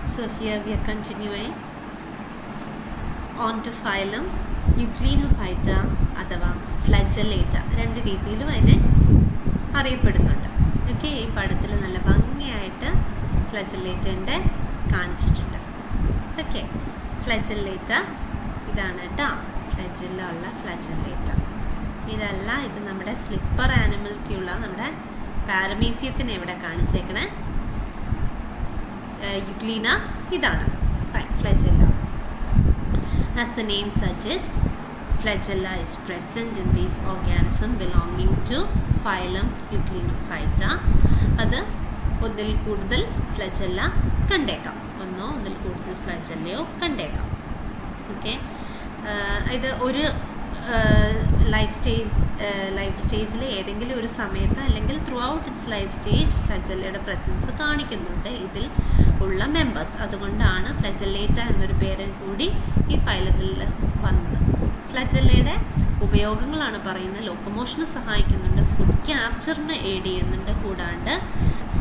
So here we are continuing on to phylum Euglenophita അഥവാ Flagellata. രണ്ട് രീതിയിലും അതിനെ അറിയപ്പെടുന്നുണ്ട്. ഓക്കെ, ഈ പടത്തിൽ നല്ല ഭംഗിയായിട്ട് ഫ്ലജല്ലേറ്റൻ്റെ കാണിച്ചിട്ടുണ്ട്. ഓക്കെ, ഫ്ലജല്ലേറ്റ ഇതാണ് കേട്ടോ, ഫ്ലജല്ല ഉള്ള ഫ്ലജല്ലേറ്റ. ഇതല്ല, ഇത് നമ്മുടെ സ്ലിപ്പർ ആനിമൽക്കുള്ള നമ്മുടെ പാരമീസിയത്തിനെ ഇവിടെ കാണിച്ചേക്കണേ യുഗ്ലീന ഇതാണ് flagella. As the name suggests, flagella is present in these organisms belonging to phylum Euglenophita. അത് ഒന്നിൽ കൂടുതൽ ഫ്ലജല്ല കണ്ടേക്കാം, ഒന്നോ ഒന്നിൽ കൂടുതൽ ഫ്ലജല്ലയോ കണ്ടേക്കാം. ഓക്കെ, ഇത് ഒരു ലൈഫ് സ്റ്റേജിൽ ഏതെങ്കിലും ഒരു സമയത്ത് അല്ലെങ്കിൽ throughout its life stage ഫ്ലജല്ലയുടെ പ്രസൻസ് കാണിക്കുന്നുണ്ട് ഇതിൽ ഉള്ള മെമ്പേഴ്സ്. അതുകൊണ്ടാണ് ഫ്ലജല്ലേറ്റ എന്നൊരു പേര് കൂടി ഈ ഫൈലത്തിൽ വന്നത്. ഫ്ലജല്ലയുടെ ഉപയോഗങ്ങളാണ് പറയുന്നത്. ലോക്കോമോഷന് സഹായിക്കുന്നുണ്ട്, ഫുഡ് ക്യാപ്ചറിന് എയ്ഡ് ചെയ്യുന്നുണ്ട്, കൂടാണ്ട്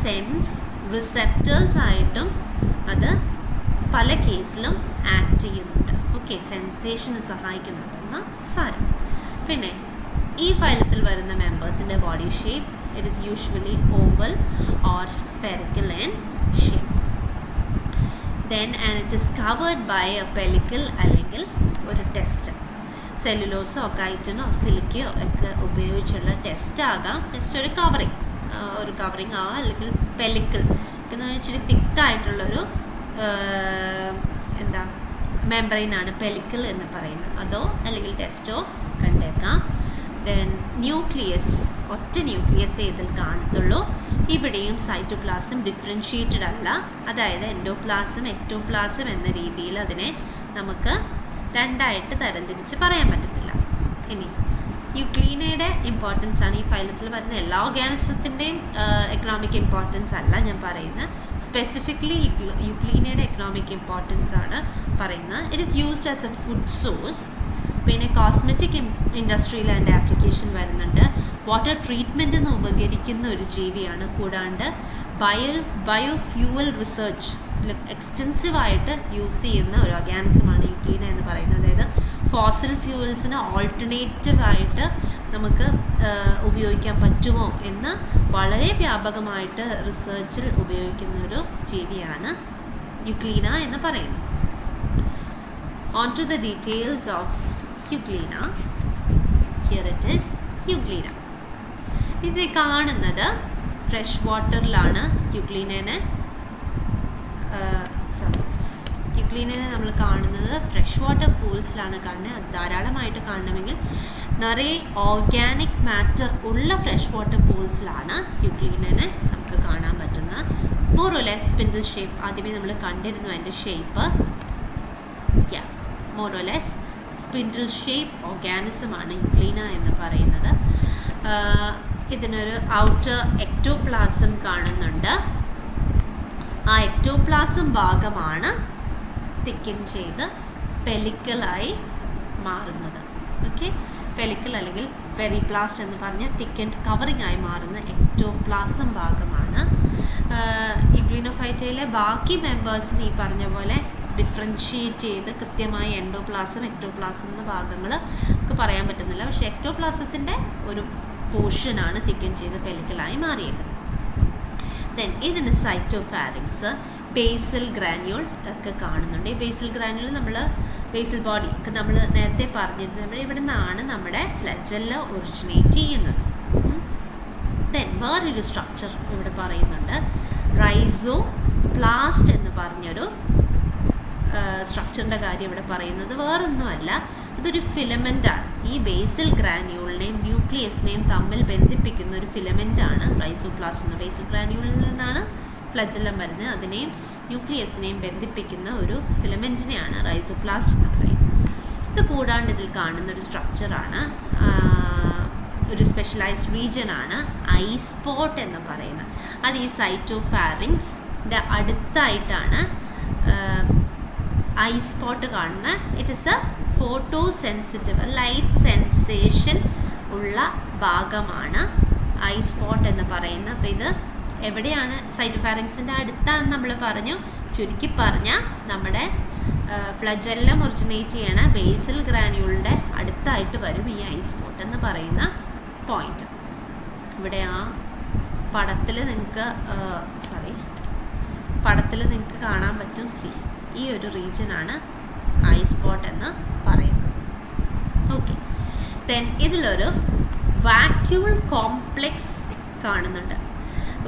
സെൻസ് റിസെപ്റ്റേഴ്സ് ആയിട്ടും അത് പല കേസിലും ആക്ട് ചെയ്യുന്നുണ്ട്. ഓക്കെ, സെൻസേഷന് സഹായിക്കുന്നുണ്ടെന്ന സാരം. പിന്നെ ഈ ഫൈലത്തിൽ വരുന്ന മെമ്പേഴ്സിൻ്റെ body shape it is usually oval or spherical in shape. Then and it is covered by a pellicle അല്ലെങ്കിൽ ഒരു ടെസ്റ്റ്. സെല്ലുലോസോ കൈറ്റനോ സിലിക്കയോ ഒക്കെ ഉപയോഗിച്ചുള്ള ടെസ്റ്റ് ആകാം. ടെസ്റ്റ് ഒരു കവറിങ് ആകാം, അല്ലെങ്കിൽ പെലിക്കിൾ ഇച്ചിരി തിക്കായിട്ടുള്ളൊരു മെംബ്രെയിനാണ് പെലിക്കിൾ എന്ന് പറയുന്നത്. അതോ അല്ലെങ്കിൽ ടെസ്റ്റോ കണ്ടേക്കാം. ദെൻ ന്യൂക്ലിയസ്, ഒറ്റ ന്യൂക്ലിയസ് ഇതിൽ കാണത്തുള്ളൂ. ഇവിടെയും സൈറ്റോപ്ലാസം ഡിഫറൻഷ്യേറ്റഡ് അല്ല, അതായത് എൻഡോപ്ലാസം എക്ടോപ്ലാസം എന്ന രീതിയിൽ അതിനെ നമുക്ക് രണ്ടായിട്ട് തരംതിരിച്ച് പറയാൻ പറ്റത്തില്ല. ഇനി യുഗ്ലീനയുടെ ഇമ്പോർട്ടൻസ് ആണ് ഈ ഫൈലത്തിൽ വരുന്ന എല്ലാ ഓർഗാനിസത്തിൻ്റെയും എക്കണോമിക് ഇമ്പോർട്ടൻസ് അല്ല ഞാൻ പറയുന്നത്. സ്പെസിഫിക്കലി യുഗ്ലീനയുടെ എക്കണോമിക് ഇമ്പോർട്ടൻസ് ആണ് പറയുന്നത്. It is used as A food source. പിന്നെ കോസ്മെറ്റിക് ഇൻഡസ്ട്രിയിൽ അതിൻ്റെ ആപ്ലിക്കേഷൻ വരുന്നുണ്ട്. വാട്ടർ ട്രീറ്റ്മെൻറ്റിന് ഉപകരിക്കുന്ന ഒരു ജീവിയാണ്. കൂടാണ്ട് ബയോഫ്യൂവൽ റിസർച്ച് എക്സ്റ്റെൻസീവായിട്ട് യൂസ് ചെയ്യുന്ന ഒരു ഓർഗാനിസമാണ് യുഗ്ലീന എന്ന് പറയുന്നത്. അതായത് ഫോസിൽ ഫ്യൂവൽസിന് ഓൾട്ടർനേറ്റീവായിട്ട് നമുക്ക് ഉപയോഗിക്കാൻ പറ്റുമോ എന്ന് വളരെ വ്യാപകമായിട്ട് റിസർച്ചിൽ ഉപയോഗിക്കുന്ന ഒരു ജീവിയാണ് യുഗ്ലീന എന്ന് പറയുന്നത്. On to the details of Euglena. Here it is, Euglena. ഇത് കാണുന്നത് ഫ്രഷ് വാട്ടറിലാണ് യുഗ്ലീനനെ നമ്മൾ കാണുന്നത് ഫ്രഷ് വാട്ടർ പൂൾസിലാണ് കാണുന്നത്. അത് ധാരാളമായിട്ട് കാണണമെങ്കിൽ നിറയെ ഓർഗാനിക് മാറ്റർ ഉള്ള ഫ്രഷ് വാട്ടർ പൂൾസിലാണ് യുഗ്ലീനനെ നമുക്ക് കാണാൻ പറ്റുന്നത്. More or less spindle shape ആദ്യമേ നമ്മൾ കണ്ടിരുന്നു. അതിൻ്റെ shape more or less spindle shape ഓർഗാനിസമാണ് യുഗ്ലീന എന്ന് പറയുന്നത്. ഇതിനൊരു ഔട്ടർ എക്ടോപ്ലാസം കാണുന്നുണ്ട്. ആ എക്ടോപ്ലാസം ഭാഗമാണ് തിക്കൻ ചെയ്ത് പെലിക്കിളായി മാറുന്നത്. ഓക്കെ, പെലിക്കിൾ അല്ലെങ്കിൽ പെരിപ്ലാസ്റ്റ് എന്ന് പറഞ്ഞ തിക്കൻഡ് കവറിങ് ആയി മാറുന്ന എക്ടോപ്ലാസം ഭാഗമാണ്. യുഗ്ലീനോഫൈറ്റയിലെ ബാക്കി മെമ്പേഴ്സിന് ഈ പറഞ്ഞ പോലെ ഡിഫറൻഷ്യേറ്റ് ചെയ്ത് കൃത്യമായി എൻഡോപ്ലാസം എക്ടോപ്ലാസം എന്ന ഭാഗങ്ങൾ നമുക്ക് പറയാൻ പറ്റുന്നില്ല. പക്ഷേ എക്ടോപ്ലാസത്തിൻ്റെ ഒരു പോർഷനാണ് തിക്കൻ ചെയ്ത് പെലിക്കിളായി മാറിയേക്കുന്നത്. ദെൻ ഇതിന് സൈറ്റോഫാരിങ്സ്, ബേസൽ ഗ്രാന്യൂൾ ഒക്കെ കാണുന്നുണ്ട്. ഈ ബേസൽ ഗ്രാന്യൂൾ ബേസൽ ബോഡി ഒക്കെ നമ്മൾ നേരത്തെ പറഞ്ഞിരുന്നു. ഇവിടെ നിന്നാണ് നമ്മുടെ ഫ്ലജല്ല ഒറിജിനേറ്റ് ചെയ്യുന്നത്. ദെൻ വേറൊരു സ്ട്രക്ചർ ഇവിടെ പറയുന്നുണ്ട്. റൈസോപ്ലാസ്റ്റ് എന്ന് പറഞ്ഞൊരു സ്ട്രക്ചറിൻ്റെ കാര്യം ഇവിടെ പറയുന്നത് വേറൊന്നുമല്ല, ഇതൊരു ഫിലമെൻ്റാണ്. ഈ ബേസൽ ഗ്രാന്യൂളിനെയും ന്യൂക്ലിയസിനെയും തമ്മിൽ ബന്ധിപ്പിക്കുന്ന ഒരു ഫിലമെൻ്റാണ് റൈസോപ്ലാസ്റ്റ് എന്ന്. ബേസൽ ഗ്രാന്യൂളിൽ നിന്നാണ് ഫ്ലജല്ലം വരുന്നത്. അതിനെയും ന്യൂക്ലിയസിനെയും ബന്ധിപ്പിക്കുന്ന ഒരു ഫിലമെൻറ്റിനെയാണ് റൈസോപ്ലാസ്റ്റ് എന്ന് പറയുന്നത്. ഇത് കൂടാണ്ട് ഇതിൽ കാണുന്ന ഒരു സ്ട്രക്ചറാണ്, ഒരു സ്പെഷ്യലൈസ്ഡ് റീജിയനാണ് ഐ സ്പോട്ട് എന്ന് പറയുന്നത്. അത് ഈ സൈറ്റോഫാരിങ്സിൻ്റെ അടുത്തായിട്ടാണ് ഐ സ്പോട്ട് കാണുന്നത്. It is A photo sensitive light sensation ഉള്ള ഭാഗമാണ് ഐ സ്പോട്ട് എന്ന് പറയുന്നത്. അപ്പോൾ ഇത് എവിടെയാണ്? സൈറ്റോഫാരിങ്സിൻ്റെ അടുത്താണെന്ന് നമ്മൾ പറഞ്ഞു. ചുരുക്കി പറഞ്ഞാൽ നമ്മുടെ ഫ്ലജെല്ലം ഒറിജിനേറ്റ് ചെയ്യണ ബേസൽ ഗ്രാനുകളുടെ അടുത്തായിട്ട് വരും ഈ ഐ സ്പോട്ട് എന്ന് പറയുന്ന പോയിന്റ്. ഇവിടെ ആ പടത്തിൽ നിങ്ങൾക്ക് കാണാൻ പറ്റും. ഈ ഒരു റീജിയനാണ് ഐ സ്പോട്ട് എന്ന് പറയുന്നത്. ഓക്കെ, ദെൻ ഇതിലൊരു വാക്യൂൾ കോംപ്ലെക്സ് കാണുന്നുണ്ട്.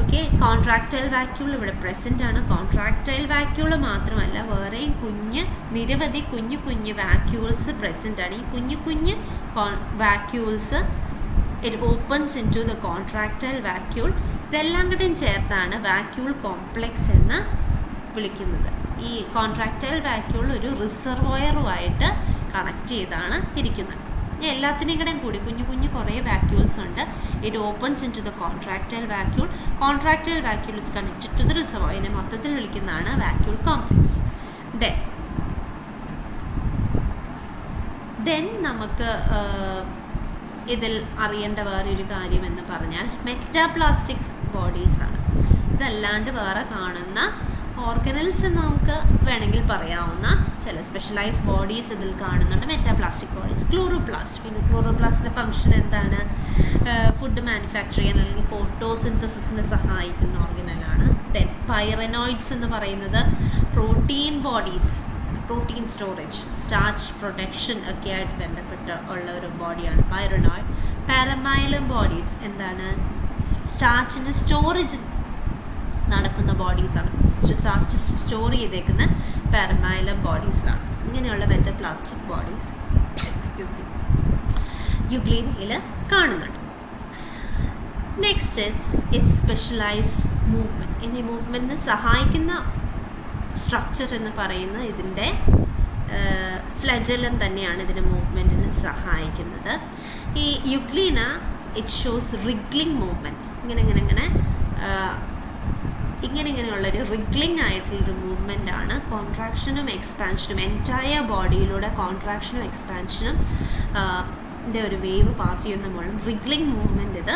ഓക്കെ, കോൺട്രാക്റ്റൈൽ വാക്യൂൾ ഇവിടെ പ്രസൻ്റ് ആണ്. കോൺട്രാക്റ്റൈൽ വാക്യൂൾ മാത്രമല്ല, വേറെയും നിരവധി കുഞ്ഞു വാക്യൂൾസ് പ്രസൻ്റ് ആണ്. ഈ കുഞ്ഞു vacuoles it opens into the contractile vacuole. ഇതെല്ലാം കൂടെയും ചേർത്താണ് വാക്യൂൾ കോംപ്ലെക്സ് എന്ന് വിളിക്കുന്നത്. ഈ കോൺട്രാക്റ്റൈൽ വാക്യൂൾ ഒരു റിസർവോയറുമായിട്ട് കണക്ട് ചെയ്താണ് ഇരിക്കുന്നത്. എല്ലാത്തിനെയും കൂടെ കുഞ്ഞു കുറേ വാക്യൂൾസ് ഉണ്ട്. It opens into the contractile vacuole. Contractile vacuole is connected to the reservoir. ഇതിനെ മൊത്തത്തിൽ വിളിക്കുന്നതാണ് വാക്യൂൾ കോംപ്ലെക്സ്. ദെൻ നമുക്ക് ഇതിൽ അറിയേണ്ട വേറൊരു കാര്യം എന്ന് പറഞ്ഞാൽ മെറ്റാപ്ലാസ്റ്റിക് ബോഡീസ് ആണ്. ഇതല്ലാണ്ട് വേറെ കാണുന്ന ഓർഗനൽസ് എന്ന് നമുക്ക് വേണമെങ്കിൽ പറയാവുന്ന ചില സ്പെഷ്യലൈസ്ഡ് ബോഡീസ് ഇതിൽ കാണുന്നുണ്ട്. മെറ്റാപ്ലാസ്റ്റിക് ബോഡീസ്, ക്ലോറോപ്ലാസ്റ്റിൻ്റെ ഫംഗ്ഷൻ എന്താണ്? ഫുഡ് മാനുഫാക്ചർ ചെയ്യാൻ അല്ലെങ്കിൽ ഫോട്ടോസിന്തസിസിനെ സഹായിക്കുന്ന ഓർഗനലാണ്. ദെൻ പൈറനോയിഡ്സ് എന്ന് പറയുന്നത് protein bodies, protein storage, starch production ഒക്കെ ആയിട്ട് ബന്ധപ്പെട്ട് ഉള്ള ഒരു ബോഡിയാണ് പൈറനോയിഡ്. പാരമൈലം ബോഡീസ് എന്താണ്? സ്റ്റാർച്ചിൻ്റെ സ്റ്റോറേജ് നടക്കുന്ന ബോഡീസാണ്. സ്റ്റാർച്ച് സ്റ്റോർ ചെയ്തേക്കുന്ന പാരമൈലം ബോഡീസിലാണ്. ഇങ്ങനെയുള്ള മെറ്റാപ്ലാസ്റ്റിക് ബോഡീസ് യുഗ്ലീനയിൽ കാണുന്നുണ്ട്. Next it's specialised movement. ഇനി മൂവ്മെൻറ്റിന് സഹായിക്കുന്ന സ്ട്രക്ചർ എന്ന് പറയുന്നത് ഇതിൻ്റെ ഫ്ലജെല്ലം തന്നെയാണ് ഇതിൻ്റെ മൂവ്മെൻറ്റിന് സഹായിക്കുന്നത്. ഈ യുഗ്ലീന ഇറ്റ് ഷോസ് റിഗ്ലിംഗ് മൂവ്മെൻറ്റ്. ഇങ്ങനെയുള്ളൊരു റിഗ്ലിംഗ് ആയിട്ടുള്ളൊരു മൂവ്മെൻ്റ് ആണ്. കോൺട്രാക്ഷനും എക്സ്പാൻഷനും എൻറ്റയർ ബോഡിയിലൂടെ കോൺട്രാക്ഷനും എക്സ്പാൻഷനും ഒരു വേവ് പാസ് ചെയ്യുന്ന മൂലം റിഗ്ലിംഗ് മൂവ്മെൻറ്റ് ഇത്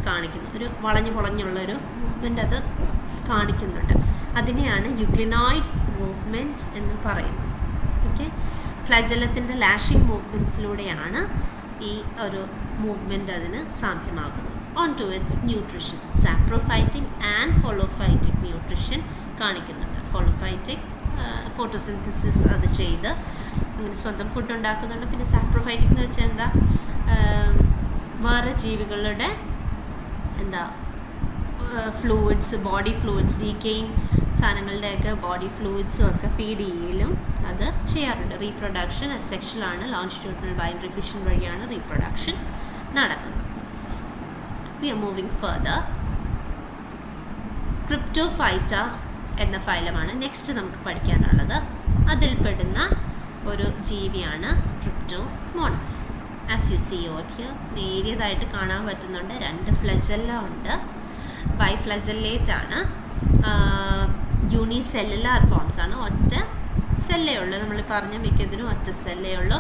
കാണിക്കുന്നു. ഒരു വളഞ്ഞുള്ളൊരു മൂവ്മെൻ്റ് അത് കാണിക്കുന്നുണ്ട്. അതിനെയാണ് യുഗ്ലിനോയിഡ് മൂവ്മെൻറ്റ് എന്ന് പറയുന്നത്. ഓക്കെ, ഫ്ലജെല്ലത്തിൻ്റെ ലാഷിംഗ് മൂവ്മെൻറ്റ്സിലൂടെയാണ് ഈ ഒരു മൂവ്മെൻറ്റ് അതിന് സാധ്യമാകുന്നത്. On to its nutrition, saprophytic and holophytic nutrition കാണിക്കുന്നുണ്ട്. ഹോളോഫൈറ്റിക് ഫോട്ടോസിന്തസിസ് അത് ചെയ്ത് സ്വന്തം ഫുഡ് ഉണ്ടാക്കുന്നുണ്ട്. പിന്നെ സാപ്രോഫൈറ്റിക് എന്ന് വെച്ചാൽ എന്താ? വേറെ ജീവികളുടെ ഫ്ലൂയിഡ്സ്, ബോഡി ഫ്ലൂയിഡ്സ്, ഡീക്കേയിങ് സാധനങ്ങളുടെയൊക്കെ ബോഡി ഫ്ലൂയിഡ്സും ഒക്കെ ഫീഡ് ചെയ്യലും അത് ചെയ്യാറുണ്ട്. റീപ്രൊഡക്ഷൻ അസെക്ഷലാണ്. ലോഞ്ചിറ്റ്യൂഡിനൽ ബൈനറി ഫിഷൻ വഴിയാണ് റീപ്രൊഡക്ഷൻ നടക്കുന്നത്. We are moving further. Cryptophyta എന്ന ഫൈലമാണ് നെക്സ്റ്റ് നമുക്ക് പഠിക്കാനുള്ളത്. അതിൽപ്പെടുന്ന ഒരു ജീവിയാണ് Cryptomonas. As you see over here, നേരിയതായിട്ട് കാണാൻ പറ്റുന്നുണ്ട്. 2 ഫ്ലജെല്ല ഉണ്ട്. ബൈഫ്ലജെല്ലേറ്റ് ആണ്. യൂണിസെല്ലുലാർ ഫോംസ് ആണ്. ഒറ്റ സെല്ലേ ഉള്ളൂ. നമ്മൾ പറഞ്ഞ മിക്കതിനും ഒറ്റ സെല്ലേ ഉള്ളൂ.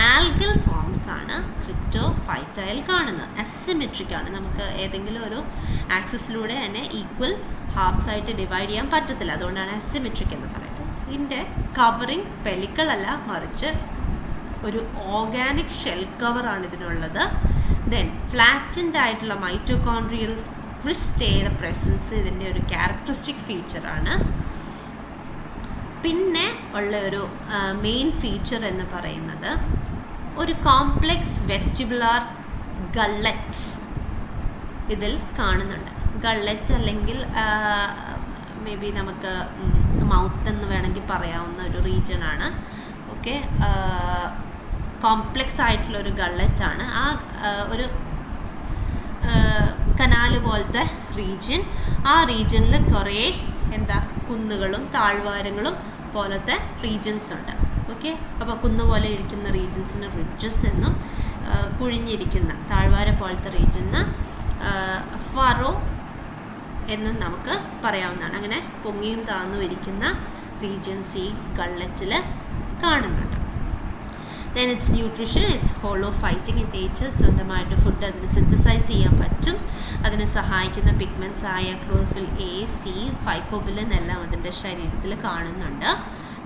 ആൽഗൽ ഫോംസ് ആണ് ക്രിപ്റ്റോഫൈറ്റയിൽ കാണുന്നത്. അസിമെട്രിക് ആണ്. നമുക്ക് ഏതെങ്കിലും ഒരു ആക്സിസിലൂടെ തന്നെ ഈക്വൽ ഹാഫ്സ് ആയിട്ട് ഡിവൈഡ് ചെയ്യാൻ പറ്റത്തില്ല. അതുകൊണ്ടാണ് അസിമെട്രിക് എന്ന് പറയുന്നത്. ഇതിൻ്റെ കവറിങ് പെലിക്കളല്ല, മറിച്ച് ഒരു ഓർഗാനിക് ഷെൽ കവറാണ് ഇതിനുള്ളത്. ദെൻ ഫ്ലാറ്റൻഡ് ആയിട്ടുള്ള മൈറ്റോകോൺട്രിയൽ ക്രിസ്റ്റയുടെ പ്രസൻസ് ഇതിൻ്റെ ഒരു ക്യാരക്ടറിസ്റ്റിക് ഫീച്ചറാണ്. പിന്നെ ഉള്ള ഒരു മെയിൻ ഫീച്ചർ എന്ന് പറയുന്നത് ഒരു കോംപ്ലെക്സ് വെസ്റ്റിബുലാർ ഗള്ളറ്റ് ഇതിൽ കാണുന്നുണ്ട്. ഗള്ളറ്റ് അല്ലെങ്കിൽ മേ ബി നമുക്ക് മൗത്ത് എന്ന് വേണമെങ്കിൽ പറയാവുന്ന ഒരു റീജിയനാണ്. ഓക്കെ, കോംപ്ലെക്സ് ആയിട്ടുള്ളൊരു ഗള്ളറ്റാണ്. ആ ഒരു കനാല് പോലത്തെ റീജിയൻ. ആ റീജിയനിൽ കുറേ കുന്നുകളും താഴ്വാരങ്ങളും പോലത്തെ റീജിയൻസ് ഉണ്ട്. ഓക്കെ, അപ്പോൾ കുന്നുപോലെ ഇരിക്കുന്ന റീജിയൻസിന് റിഡ്ജസ് എന്നും കുഴിഞ്ഞിരിക്കുന്ന താഴ്വാര പോലത്തെ റീജിയന് ഫറോ എന്നും നമുക്ക് പറയാവുന്നതാണ്. അങ്ങനെ പൊങ്ങിയും താന്നും ഇരിക്കുന്ന റീജിയൻസ് ഈ ഗള്ളറ്റിൽ കാണുന്നുണ്ട്. Then it's nutrition, it's hollow fighting in nature. സ്വന്തമായിട്ട് ഫുഡ് അതിന് സിന്തസൈസ് ചെയ്യാൻ പറ്റും. അതിനെ സഹായിക്കുന്ന പിഗ്മെൻറ്റ്സ് ആയ ക്ലോറോഫിൽ എ, സി, ഫൈക്കോബിലിൻ എല്ലാം അതിൻ്റെ ശരീരത്തിൽ കാണുന്നുണ്ട്.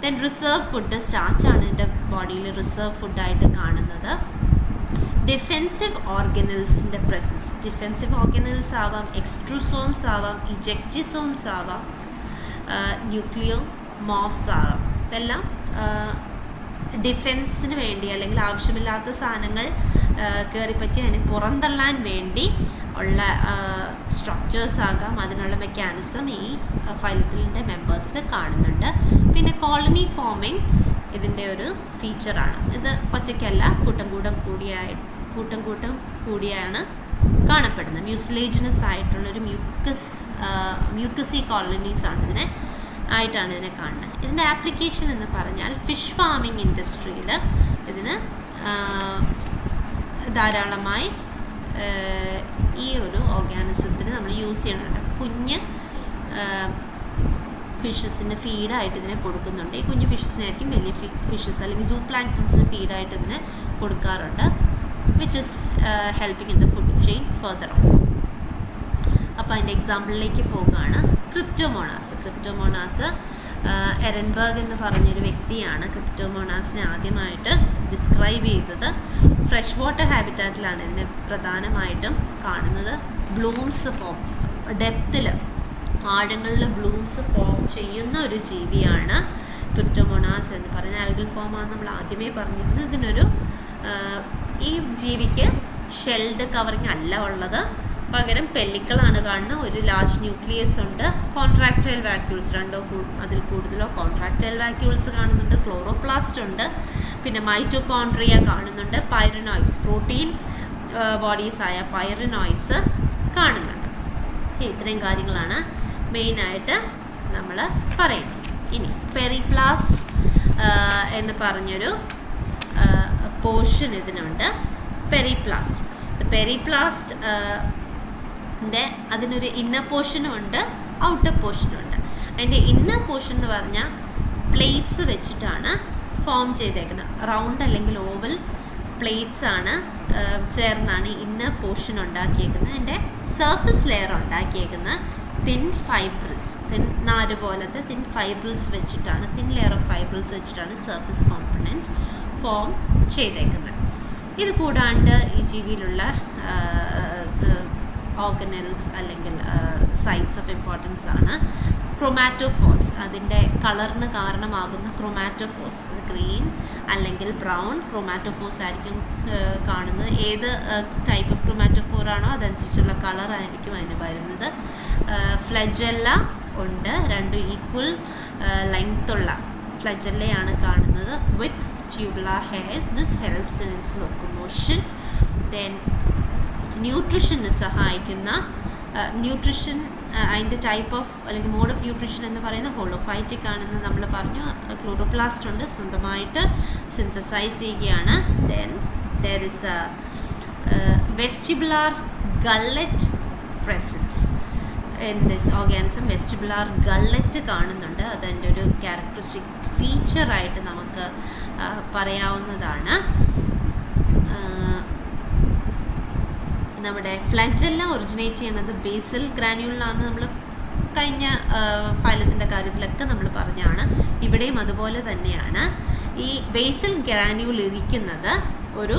ദെൻ റിസർവ് ഫുഡ്, സ്റ്റാർച്ചാണ് ഇതിൻ്റെ ബോഡിയിൽ റിസർവ് ഫുഡായിട്ട് കാണുന്നത്. ഡിഫെൻസീവ് ഓർഗനൽസിൻ്റെ പ്രസൻസ്, ഡിഫെൻസീവ് ഓർഗനൽസ് ആവാം, എക്സ്ട്രൂസോംസ് ആവാം, ഇജക്റ്റിസോംസ് ആവാം, ന്യൂക്ലിയോ മോഫ്സ് ആവാം. ഇതെല്ലാം ഡിഫെൻസിന് വേണ്ടി അല്ലെങ്കിൽ ആവശ്യമില്ലാത്ത സാധനങ്ങൾ കയറിപ്പറ്റി അതിനെ പുറന്തള്ളാൻ വേണ്ടി ഉള്ള സ്ട്രക്ചേഴ്സ് ആകാം. അതിനുള്ള മെക്കാനിസം ഈ ഫൈലത്തിൻ്റെ മെമ്പേഴ്സിൽ കാണുന്നുണ്ട്. പിന്നെ കോളനി ഫോമിങ് ഇതിൻ്റെ ഒരു ഫീച്ചറാണ്. ഇത് ഒറ്റയ്ക്കല്ല, കൂട്ടം കൂടിയാണ് കാണപ്പെടുന്നത്. മ്യൂസിലേജിനസ് ആയിട്ടുള്ളൊരു മ്യൂക്കസി കോളനീസാണ് ഇതിനെ കാണുന്നത്. ഇതിൻ്റെ ആപ്ലിക്കേഷൻ എന്ന് പറഞ്ഞാൽ ഫിഷ് ഫാമിംഗ് ഇൻഡസ്ട്രിയിൽ ഇതിന് ധാരാളമായി ഈ ഒരു ഓർഗാനിസത്തിന് നമ്മൾ യൂസ് ചെയ്യുന്നുണ്ട്. കുഞ്ഞ് ഫിഷസിന് ഫീഡായിട്ട് ഇതിനെ കൊടുക്കുന്നുണ്ട്. ഈ കുഞ്ഞു ഫിഷസിനായിരിക്കും വലിയ ഫിഷസ് അല്ലെങ്കിൽ സൂ പ്ലാങ്ക്ടൻസിന് ഫീഡായിട്ട് ഇതിനെ കൊടുക്കാറുണ്ട്, which is helping in the food chain further on. അപ്പോൾ അതിൻ്റെ എക്സാമ്പിളിലേക്ക് പോകുകയാണ്. ക്രിപ്റ്റോമോണാസ് എരൻബർഗ് എന്ന് പറഞ്ഞൊരു വ്യക്തിയാണ് ക്രിപ്റ്റോമോണാസിനെ ആദ്യമായിട്ട് ഡിസ്ക്രൈബ് ചെയ്തത്. ഫ്രഷ് വാട്ടർ ഹാബിറ്റാറ്റിലാണ് ഇതിനെ പ്രധാനമായിട്ടും കാണുന്നത്. ബ്ലൂംസ് ഫോം, ഡെപ്തിൽ ആഴങ്ങളിൽ ബ്ലൂംസ് ഫോം ചെയ്യുന്ന ഒരു ജീവിയാണ് ക്രിപ്റ്റോമോണാസ് എന്ന് പറയുന്ന. ആൽഗൽ ഫോമാണ് നമ്മൾ ആദ്യമേ പറഞ്ഞിരുന്നത്. ഇതിനൊരു ഈ ജീവിക്ക് ഷെൽഡ് കവറിങ് അല്ല ഉള്ളത്, പകരം പെല്ലിക്കളാണ് കാണുന്നത്. ഒരു ലാർജ് ന്യൂക്ലിയസ് ഉണ്ട്. കോൺട്രാക്റ്റൈൽ വാക്യൂൾസ്, രണ്ടോ അതിൽ കൂടുതലോ കോൺട്രാക്റ്റൈൽ വാക്യൂൾസ് കാണുന്നുണ്ട്. ക്ലോറോപ്ലാസ്റ്റ് ഉണ്ട്. പിന്നെ മൈറ്റോകോൺട്രിയ കാണുന്നുണ്ട്. പൈറനോയിഡ്സ്, പ്രോട്ടീൻ ബോഡീസായ പൈറനോയിഡ്സ് കാണുന്നുണ്ട്. ഇത്രയും കാര്യങ്ങളാണ് മെയിനായിട്ട് നമ്മൾ പറയുന്നത്. ഇനി പെരിപ്ലാസ്റ്റ് എന്ന് പറഞ്ഞൊരു പോർഷൻ ഇതിനുണ്ട്. പെരിപ്ലാസ്റ്റ് അതിനൊരു ഇന്നർ പോർഷനും ഉണ്ട്, ഔട്ടർ പോർഷനും ഉണ്ട്. അതിൻ്റെ ഇന്നർ പോർഷൻ എന്ന് പറഞ്ഞാൽ പ്ലേറ്റ്സ് വെച്ചിട്ടാണ് ഫോം ചെയ്തേക്കുന്നത്. റൗണ്ട് അല്ലെങ്കിൽ ഓവൽ പ്ലേറ്റ്സ് ആണ് ചേർന്നാണ് ഇന്നർ പോർഷൻ ഉണ്ടാക്കിയേക്കുന്നത്. അതിൻ്റെ സർഫസ് ലെയർ ഉണ്ടാക്കിയേക്കുന്നത് തിൻ ഫൈബ്രിൽസ്, നാര് പോലത്തെ തിൻ ഫൈബ്രിൽസ് വെച്ചിട്ടാണ്, തിൻ ലെയർ ഓഫ് ഫൈബ്രിൽസ് വെച്ചിട്ടാണ് സർഫസ് കോമ്പണൻറ്റ് ഫോം ചെയ്തേക്കുന്നത്. ഇത് കൂടാണ്ട് ഈ ജീവിയിലുള്ള ഓർഗനൽസ് അല്ലെങ്കിൽ സൈറ്റ്സ് ഓഫ് ഇമ്പോർട്ടൻസ് ആണ് ക്രോമാറ്റോഫോർസ്. അതിൻ്റെ കളറിന് കാരണമാകുന്ന ക്രോമാറ്റോഫോർസ്, ഗ്രീൻ അല്ലെങ്കിൽ ബ്രൗൺ ക്രോമാറ്റോഫോർസ് ആയിരിക്കും കാണുന്നത്. ഏത് ടൈപ്പ് ഓഫ് ക്രോമാറ്റോഫോർ ആണോ അതനുസരിച്ചുള്ള കളറായിരിക്കും അതിന് വരുന്നത്. ഫ്ലജല്ല ഉണ്ട്, രണ്ടും ഈക്വൽ ലെങ്ത്തുള്ള ഫ്ലജല്ലയാണ് കാണുന്നത് വിത്ത് tubular hairs. This helps in its locomotion. Then nutrition സഹായിക്കുന്ന ന്യൂട്രീഷൻ അതിൻ്റെ ടൈപ്പ് ഓഫ് അല്ലെങ്കിൽ മോഡ് ഓഫ് ന്യൂട്രീഷൻ എന്ന് പറയുന്നത് ഹോളോഫൈറ്റിക് ആണെന്ന് നമ്മൾ പറഞ്ഞു. ക്ലോറോപ്ലാസ്റ്റ് ഉണ്ട്, സ്വന്തമായിട്ട് സിന്തസൈസ് ചെയ്യുകയാണ്. Then there is a vestibular gullet presence in this organism. Vestibular gullet കാണുന്നുണ്ട്. അതിൻ്റെ ഒരു ക്യാരക്ടറിസ്റ്റിക് ഫീച്ചറായിട്ട് നമുക്ക് പറയാവുന്നതാണ്. നമ്മുടെ ഫ്ലജല്ല ഒറിജിനേറ്റ് ചെയ്യുന്നത് ബേസൽ ഗ്രാന്യൂളിലാണ്. നമ്മൾ കഴിഞ്ഞ ഫൈലത്തിൻ്റെ കാര്യത്തിലൊക്കെ നമ്മൾ പറഞ്ഞാണ്. ഇവിടെയും അതുപോലെ തന്നെയാണ്. ഈ ബേസൽ ഗ്രാന്യൂൾ ഇരിക്കുന്നത് ഒരു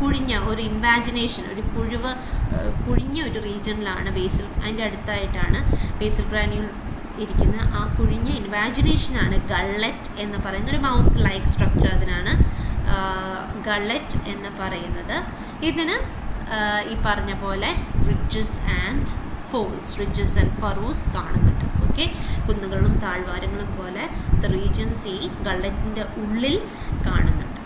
കുഴിഞ്ഞ ഒരു ഇൻവാജിനേഷൻ, ഒരു കുഴിഞ്ഞ ഒരു റീജിയനിലാണ് ബേസൽ. അതിൻ്റെ അടുത്തായിട്ടാണ് ബേസൽ ഗ്രാന്യൂൾ ഇരിക്കുന്ന. ആ കുഴിഞ്ഞ ഇൻവാജിനേഷനാണ് ഗള്ളറ്റ് എന്ന് പറയുന്ന ഒരു മൗത്ത് ലൈക്ക് സ്ട്രക്ചർ. അതിനാണ് ഗള്ളറ്റ് എന്ന് പറയുന്നത്. ഇതിന് ഈ പറഞ്ഞ പോലെ ridges and folds, ridges and furrows കാണുന്നുണ്ട്. ഓക്കെ, കുന്നുകളും താഴ്വാരങ്ങളും പോലെ ദ റീജിയൻസ് ഈ ഗള്ളറ്റിൻ്റെ ഉള്ളിൽ കാണുന്നുണ്ട്.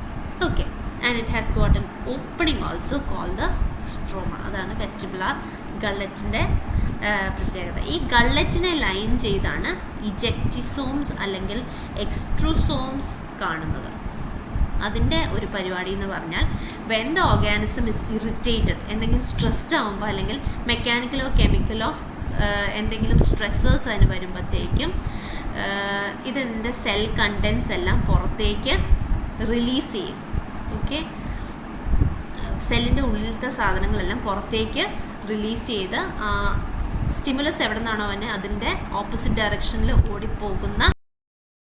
Okay, and it has got an opening also called the stroma. അതാണ് വെസ്റ്റിബുലാർ ഗള്ളറ്റിൻ്റെ പ്രത്യേകത. ഈ ഗള്ളറ്റിനെ ലൈൻ ചെയ്താണ് ഇജക്റ്റിസോംസ് അല്ലെങ്കിൽ എക്സ്ട്രൂസോംസ് കാണുന്നത്. അതിൻ്റെ ഒരു പരിപാടി എന്ന് പറഞ്ഞാൽ when the organism is irritated, എന്തെങ്കിലും സ്ട്രെസ്ഡ് ആകുമ്പോൾ അല്ലെങ്കിൽ മെക്കാനിക്കലോ കെമിക്കലോ എന്തെങ്കിലും സ്ട്രെസ്സേഴ്സ് അതിന് വരുമ്പോഴത്തേക്കും ഇതിൻ്റെ സെൽ കണ്ടൻസ് എല്ലാം പുറത്തേക്ക് റിലീസ് ചെയ്യും. ഓക്കെ, സെല്ലിൻ്റെ ഉള്ളിലത്തെ സാധനങ്ങളെല്ലാം പുറത്തേക്ക് റിലീസ് ചെയ്ത് സ്റ്റിമുലസ് എവിടെ നിന്നാണോ അവന് അതിൻ്റെ ഓപ്പോസിറ്റ് ഡയറക്ഷനിൽ ഓടിപ്പോകുന്ന